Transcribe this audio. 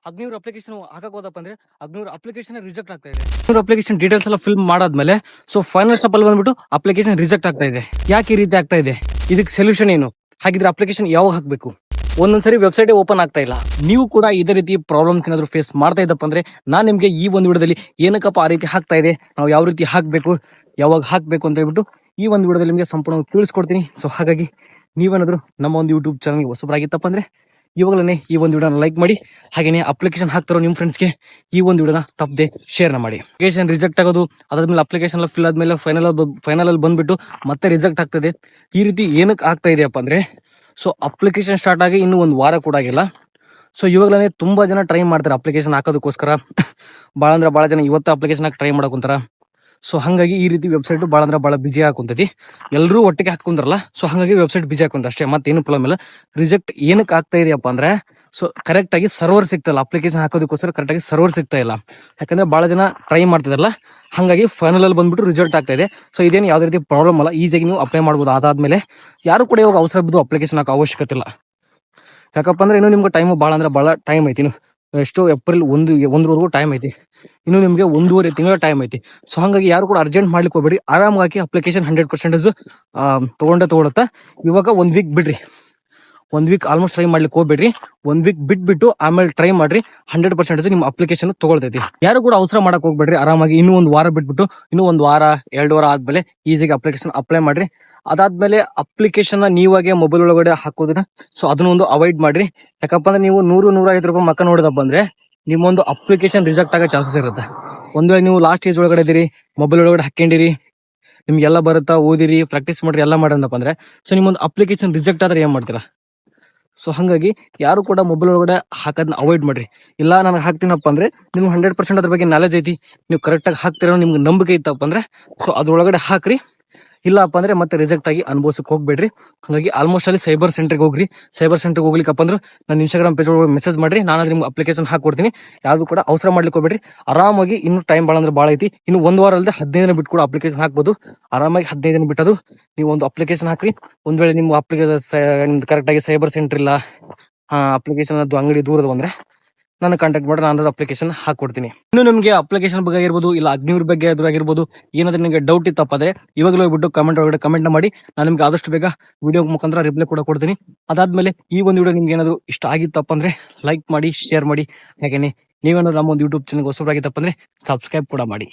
ಅಗ್ನಿವರ್ application ಹಾಕಕ್ ಹೋದಪ್ಪ ಅಂದ್ರೆ ಅಗ್ನಿವರ್ application reject ಆಗ್ತಾ ಇದೆ. ಅಗ್ನಿವರ್ ಅಪ್ಲಿಕೇಶನ್ ಡೀಟೇಲ್ಸ್ ಎಲ್ಲ ಫಿಲ್ ಮಾಡಾದ್ಮೇಲೆ ಸೊ ಫೈನಲ್ ಸ್ಟೆಪ್ ಅಲ್ಲಿ ಬಂದ್ಬಿಟ್ಟು ಅಪ್ಲಿಕೇಶನ್ ರಿಜೆಕ್ಟ್ ಆಗ್ತಾ ಇದೆ. ಯಾಕೆ ಈ ರೀತಿ ಆಗ್ತಾ ಇದೆ, ಇದಕ್ಕೆ ಸೊಲ್ಯೂಷನ್ ಏನು, ಹಾಗಿದ್ರೆ ಅಪ್ಲಿಕೇಶನ್ ಯಾವಾಗ ಹಾಕ್ಬೇಕು? ಒಂದೊಂದ್ಸರಿ ವೆಬ್ಸೈಟ್ ಓಪನ್ ಆಗ್ತಾ ಇಲ್ಲ. ನೀವು ಕೂಡ ಇದೇ ರೀತಿ ಪ್ರಾಬ್ಲಮ್ ಏನಾದ್ರು ಫೇಸ್ ಮಾಡ್ತಾ ಇದ್ದಪ್ಪ ಅಂದ್ರೆ ನಾನ್ ನಿಮ್ಗೆ ಈ ಒಂದು ವಿಡಿಯೋದಲ್ಲಿ ಏನಕ್ಕಪ್ಪ ಆ ರೀತಿ ಹಾಕ್ತಾ ಇದೆ, ನಾವು ಯಾವ ರೀತಿ ಹಾಕ್ಬೇಕು, ಯಾವಾಗ ಹಾಕ್ಬೇಕು ಅಂತ ಹೇಳ್ಬಿಟ್ಟು ಈ ಒಂದು ವಿಡಿಯೋದಲ್ಲಿ ನಿಮಗೆ ಸಂಪೂರ್ಣ ತಿಳಿಸ್ಕೊಡ್ತೀನಿ. ಸೊ ಹಾಗಾಗಿ ನೀವೇನಾದ್ರು ನಮ್ಮ ಒಂದು ಯೂಟ್ಯೂಬ್ ಚಾನಲ್ಗೆ ಹೊಸಬರಾಗಿತ್ತಪ್ಪ ಅಂದ್ರೆ ಇವಾಗಲೇ ಈ ಒಂದು ವಿಡಿಯೋನ ಲೈಕ್ ಮಾಡಿ, ಹಾಗೇನೆ ಅಪ್ಲಿಕೇಶನ್ ಹಾಕ್ತಾರೋ ನಿಮ್ಮ ಫ್ರೆಂಡ್ಸ್ಗೆ ಈ ಒಂದು ವಿಡಿಯೋನ ತಪ್ಪದೆ ಶೇರ್ ಮಾಡಿ. ಅಪ್ಲಿಕೇಶನ್ ರಿಜೆಕ್ಟ್ ಆಗೋದು, ಅದಾದ್ಮೇಲೆ ಅಪ್ಲಿಕೇಶನ್ ಫಿಲ್ ಆದ್ಮೇಲೆ ಫೈನಲ್ ಅಲ್ಲಿ ಬಂದ್ಬಿಟ್ಟು ಮತ್ತೆ ರಿಜೆಕ್ಟ್ ಆಗ್ತದೆ. ಈ ರೀತಿ ಏನಕ್ಕೆ ಆಗ್ತಾ ಇದೆಯಪ್ಪ ಅಂದ್ರೆ ಸೊ ಅಪ್ಲಿಕೇಶನ್ ಸ್ಟಾರ್ಟ್ ಆಗಿ ಇನ್ನೂ ಒಂದು ವಾರ ಕೂಡ ಆಗಿಲ್ಲ. ಸೊ ಇವಾಗಲೇ ತುಂಬಾ ಜನ ಟ್ರೈ ಮಾಡ್ತಾರೆ ಅಪ್ಲಿಕೇಶನ್ ಹಾಕೋದಕ್ಕೋಸ್ಕರ. ಭಾಳ ಅಂದ್ರೆ ಭಾಳ ಜನ ಇವತ್ತು ಅಪ್ಲಿಕೇಶನ್ ಹಾಕಿ ಟ್ರೈ ಮಾಡಕೊಂತಾರ. ಸೊ ಹಂಗಾಗಿ ಈ ರೀತಿ ವೆಬ್ಸೈಟ್ ಭಾಳ ಅಂದ್ರೆ ಭಾಳ ಬಿಜಿ ಹಾಕೊಂತೈತಿ. ಎಲ್ಲರೂ ಒಟ್ಟಿಗೆ ಹಾಕೊಂಡ್ರಲ್ಲ, ಸೊ ಹಂಗಾಗಿ ವೆಬ್ಸೈಟ್ ಬಿಜಿ ಹಾಕೊಂತ ಅಷ್ಟೇ, ಮತ್ತೇನು ಪ್ರಾಬ್ಲಮ್ ಇಲ್ಲ. ರಿಜೆಕ್ಟ್ ಏನಕ್ಕೆ ಆಗ್ತಾ ಇದೆಯಪ್ಪ ಅಂದ್ರೆ ಸೊ ಕರೆಕ್ಟ್ ಆಗಿ ಸರ್ವರ್ ಸಿಗ್ತಲ್ಲ, ಅಪ್ಲಿಕೇಶನ್ ಹಾಕೋದಕ್ಕೋಸ್ಕರ ಕರೆಕ್ಟ್ ಆಗಿ ಸರ್ವರ್ ಸಿಗ್ತಾ ಇಲ್ಲ. ಯಾಕಂದ್ರೆ ಭಾಳ ಜನ ಟ್ರೈ ಮಾಡ್ತಿದಾರಲ್ಲ, ಹಾಗಾಗಿ ಫೈನಲ್ ಅಲ್ಲಿ ಬಂದ್ಬಿಟ್ಟು ರಿಸಲ್ಟ್ ಆಗ್ತಾ ಇದೆ. ಸೊ ಇದೇನು ಯಾವುದೇ ರೀತಿ ಪ್ರಾಬ್ಲಮ್ ಅಲ್ಲ, ಈಸಿಯಾಗಿ ನೀವು ಅಪ್ಲೈ ಮಾಡ್ಬೋದು. ಅದಾದ್ಮೇಲೆ ಯಾರು ಕೂಡ ಇವಾಗ ಅವಸರ ಬಿದ್ದು ಅಪ್ಲಿಕೇಶನ್ ಹಾಕೋ ಅವಶ್ಯಕತೆ ಇಲ್ಲ. ಯಾಕಪ್ಪ ಅಂದ್ರೆ ಇನ್ನು ನಿಮ್ಗೆ ಟೈಮ್ ಭಾಳ ಅಂದ್ರೆ ಭಾಳ ಟೈಮ್ ಐತಿ. ಇನ್ನು ಎಷ್ಟು ಏಪ್ರಿಲ್ ಒಂದರವರೆಗೂ ಟೈಮ್ ಐತಿ. ಇನ್ನು ನಿಮ್ಗೆ 1.5 ತಿಂಗಳ ಟೈಮ್ ಐತಿ. ಸೊ ಹಂಗಾಗಿ ಯಾರು ಕೂಡ ಅರ್ಜೆಂಟ್ ಮಾಡ್ಲಿಕ್ಕೆ ಹೋಗ್ಬೇಡಿ. ಆರಾಮಾಗಿ ಅಪ್ಲಿಕೇಶನ್ 100% ತಗೊಳುತ್ತಾ. ಇವಾಗ 1 ವೀಕ್ ಬಿಡ್ರಿ, 1 ವೀಕ್ ಆಲ್ಮೋಸ್ಟ್ ಟ್ರೈ ಮಾಡ್ಲಿಕ್ಕೆ ಹೋಗ್ಬೇಡ್ರಿ. 1 ವೀಕ್ ಬಿಟ್ಬಿಟ್ಟು ಆಮೇಲೆ ಟ್ರೈ ಮಾಡ್ರಿ. 100% ನಿಮ್ಮ ಅಪ್ಲಿಕೇಶನ್ ತಗೊಳ್ತೈತಿ. ಯಾರು ಕೂಡ ಅವಸರ ಮಾಡಕ್ ಹೋಗ್ಬೇಡ್ರಿ. ಆರಾಮಾಗಿ ಇನ್ನೂ 1 ವಾರ ಬಿಟ್ಬಿಟ್ಟು ಇನ್ನೂ 1 ವಾರ 2 ವಾರ ಆದ್ಮೇಲೆ ಈಸಿಗೆ ಅಪ್ಲಿಕೇಶನ್ ಅಪ್ಲೈ ಮಾಡ್ರಿ. ಅದಾದ್ಮೇಲೆ ಅಪ್ಲಿಕೇಶನ್ ನೀವಾಗೆ ಮೊಬೈಲ್ ಒಳಗಡೆ ಹಾಕೋದನ್ನ ಸೊ ಅದನ್ನೊಂದು ಅವಾಯ್ಡ್ ಮಾಡ್ರಿ. ಯಾಕಪ್ಪ ಅಂದ್ರೆ ನೀವು 100-150 ರೂಪಾಯಿ ಮಕ್ಕ ನೋಡಿದಪ್ಪ ಅಂದ್ರೆ ನಿಮ್ಮೊಂದು ಅಪ್ಲಿಕೇಶನ್ ರಿಜೆಕ್ಟ್ ಆಗೋ ಚಾನ್ಸಸ್ ಇರುತ್ತೆ. ಒಂದ್ ವೇಳೆ ನೀವು ಲಾಸ್ಟ್ ಏಜ್ ಒಳಗಡೆ ಇದೀರಿ, ಮೊಬೈಲ್ ಒಳಗಡೆ ಹಾಕೊಂಡಿರಿ, ನಿಮ್ಗೆಲ್ಲ ಬರುತ್ತಾ, ಓದಿರಿ, ಪ್ರಾಕ್ಟೀಸ್ ಮಾಡ್ರಿ, ಎಲ್ಲ ಮಾಡಂದಪ್ಪ ಅಂದ್ರೆ ಸೊ ನಿಮ್ಮೊಂದು ಅಪ್ಲಿಕೇಶನ್ ರಿಜೆಕ್ಟ್ ಆದ್ರೆ ಏನ್ ಮಾಡ್ತೀರಾ? ಸೊ ಹಂಗಾಗಿ ಯಾರು ಕೂಡ ಮೊಬೈಲ್ ಒಳಗಡೆ ಹಾಕೋದನ್ನ ಅವಾಯ್ಡ್ ಮಾಡ್ರಿ. ಇಲ್ಲ ನನಗೆ ಹಾಕ್ತೀನಪ್ಪ ಅಂದ್ರೆ ನಿಮ್ಗೆ 100% ಅದ್ರ ಬಗ್ಗೆ ನಾಲೆಜ್ ಐತಿ, ನೀವು ಕರೆಕ್ಟ್ ಆಗಿ ಹಾಕ್ತಿರೋ ನಿಮ್ಗೆ ನಂಬಿಕೆ ಇತ್ತಪ್ಪ ಅಂದ್ರೆ ಸೊ ಅದ್ರೊಳಗಡೆ ಹಾಕ್ರಿ. ಇಲ್ಲಪ್ಪ ಅಂದ್ರೆ ಮತ್ತೆ ರಿಜೆಕ್ಟ್ ಆಗಿ ಅನುಭವಿಸಕ್ ಹೋಗ್ಬೇಡ್ರಿ. ಹಾಗಾಗಿ ಆಲ್ಮೋಸ್ಟ್ ಅಲ್ಲಿ ಸೈಬರ್ ಸೆಂಟರ್ಗೆ ಹೋಗ್ರಿ. ಸೈಬರ್ ಸೆಂಟರ್ಗೆ ಹೋಗ್ಲಿಕ್ಕಪ್ಪ ಅಂದ್ರೆ ನನ್ನ ಇನ್ಸ್ಟಾಗ್ರಾಮ್ ಪೇಜ್ ಒಳಗೆ ಮೆಸೇಜ್ ಮಾಡ್ರಿ, ನಾನು ನಿಮ್ಗೆ ಅಪ್ಲಿಕೇಶನ್ ಹಾಕೊಡ್ತೀನಿ. ಯಾವ್ದು ಕೂಡ ಅವಸರ ಮಾಡ್ಲಿಕ್ಕೆ ಹೋಗ್ಬೇಡ್ರಿ. ಆರಾಮಾಗಿ ಇನ್ನು ಟೈಮ್ ಭಾಳ ಅಂದ್ರೆ ಭಾಳ ಐತಿ. ಇನ್ನು 1 ವಾರ ಅಲ್ಲದೆ 15 ದಿನ ಬಿಟ್ಟು ಕೂಡ ಅಪ್ಲಿಕೇಶನ್ ಹಾಕ್ಬೋದು. ಆರಾಮಾಗಿ 15 ದಿನ ಬಿಟ್ಟದು ನೀವು ಒಂದು ಅಪ್ಲಿಕೇಶನ್ ಹಾಕ್ರಿ. ಒಂದ್ ವೇಳೆ ನಿಮ್ಮ ಅಪ್ಲಿಕೇಶನ್ ಕರೆಕ್ಟ್ ಆಗಿ ಸೈಬರ್ ಸೆಂಟರ್ ಇಲ್ಲ, ಅಪ್ಲಿಕೇಶನ್ ಅದು ಅಂಗಡಿ ದೂರದ ಬಂದ್ರೆ ನನ್ನ ಕಾಂಟ್ಯಾಕ್ಟ್ ಮಾಡಿ, ನಾನು ಅಪ್ಲಿಕೇಶನ್ ಹಾಕೊಡ್ತೀನಿ. ಇನ್ನು ನಿಮಗೆ ಅಪ್ಲಿಕೇಶನ್ ಬಗ್ಗೆ ಆಗಿರ್ಬೋದು, ಇಲ್ಲ ಅಗ್ನಿವರ್ ಬಗ್ಗೆ ಆಗಿರ್ಬೋದು, ಏನಾದ್ರೂ ನಿಮಗೆ ಡೌಟ್ ಇತ್ತಪ್ಪ ಅಂದ್ರೆ ಇವಾಗಲೂ ಹೋಗ್ಬಿಟ್ಟು ಕಮೆಂಟ್ ಒಳಗಡೆ ಕಮೆಂಟ್ ಮಾಡಿ, ನಾನು ನಿಮ್ಗೆ ಆದಷ್ಟು ಬೇಗ ವಿಡಿಯೋ ಮುಖಾಂತರ ರಿಪ್ಲೈ ಕೂಡ ಕೊಡ್ತೀನಿ. ಅದಾದ್ಮೇಲೆ ಈ ಒಂದು ವಿಡಿಯೋ ನಿಮ್ಗೆ ಏನಾದ್ರು ಇಷ್ಟ ಆಗಿತ್ತಪ್ಪ ಅಂದ್ರೆ ಲೈಕ್ ಮಾಡಿ, ಶೇರ್ ಮಾಡಿ. ಹಾಗೇನೆ ನೀವೇನಾದ್ರು ನಮ್ಮ ಒಂದು ಯೂಟ್ಯೂಬ್ ಚಾನಲ್ ಹೊಸಬರಾಗಿತ್ತಪ್ಪ ಅಂದ್ರೆ ಸಬ್ಸ್ಕ್ರೈಬ್ ಕೂಡ ಮಾಡಿ.